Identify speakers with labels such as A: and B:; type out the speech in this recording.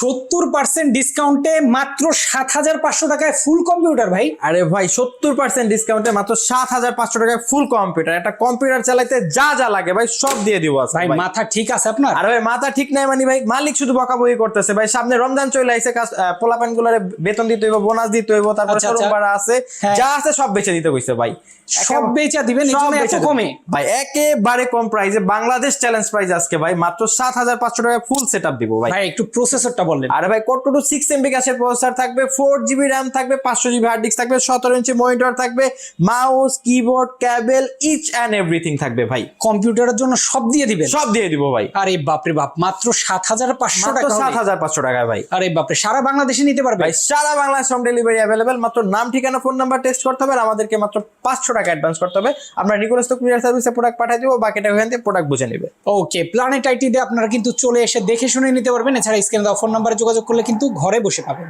A: 70% ডিসকাউন্টে মাত্র ৭৫০০ টাকায় ফুল কম্পিউটার ভাই।
B: আরে ভাই 70% ডিসকাউন্টে মাত্র ৭৫০০ টাকায় ফুল কম্পিউটার। একটা কম্পিউটার চালাইতে যা যা লাগে ভাই সব দিয়ে দিব আজকে
A: ভাই মাথা ঠিক আছে আপনার?
B: আরে ভাই মাথা ঠিক নাই মানে ভাই মালিক শুধু বকাবকি করতেছে ভাই। সামনে রমজান চলে আইছে, পোলাপান গুলারে বেতন দিতে হইব, বোনাস দিতে হইব, তারপর
A: আচ্ছা,
B: শোরুম ভাড়া আছে,
A: হ্যাঁ।
B: যা আছে সব বেচে দিতে কইছে ভাই।
A: সব বেচা দিবেন এই
B: সব
A: জন্য এত
B: বেচে দিবেন।
A: কমে?
B: ভাই একেবারে কম প্রাইসে বাংলাদেশ চ্যালেঞ্জ প্রাইস আজকে ভাই মাত্র ৭৫০০ টাকায় ফুল সেটআপ দিব ভাই।
A: ভাই একটু প্রসেসরটা বললেন।
B: আরে ভাই কোর টু 6 এমবি ক্যাশের প্রসেসর থাকবে, 4GB RAM থাকবে, 500GB হার্ড ডিস্ক থাকবে, 17 ইঞ্চি মনিটর থাকবে, mouse keyboard cable each and everything থাকবে ভাই।
A: কম্পিউটারের জন্য সব দিয়ে দিবেন?
B: সব দিয়ে দিব ভাই।
A: আরে বাপরে বাপ, মাত্র ৭৫০০
B: মাত্র
A: টাকা?
B: ৭৫০০ টাকায় ভাই।
A: আরে বাপরে, সারা বাংলাদেশে নিতে পারবে?
B: ভাই সারা বাংলাদেশ হোম ডেলিভারি অ্যাভেলেবেল। মাত্র নাম ঠিকানা ফোন নাম্বার টেক্সট করতে হবে আর আমাদেরকে মাত্র 500 টাকা অ্যাডভান্স করতে হবে। আমরা নিকোলস তো কুরিয়ার সার্ভিসে প্রোডাক্ট পাঠিয়ে দিব, বাকিটা ওখান থেকে প্রোডাক্ট বুঝে নেবে।
A: ওকে, প্ল্যানেট আইটি দিয়ে আপনারা কিন্তু চলে এসে দেখে শুনে নিতে পারবেন। এছাড়া স্ক্রিনে দেওয়া ফোন নাম্বারে যোগাযোগ করলে কিন্তু ঘরে বসে পাবেন।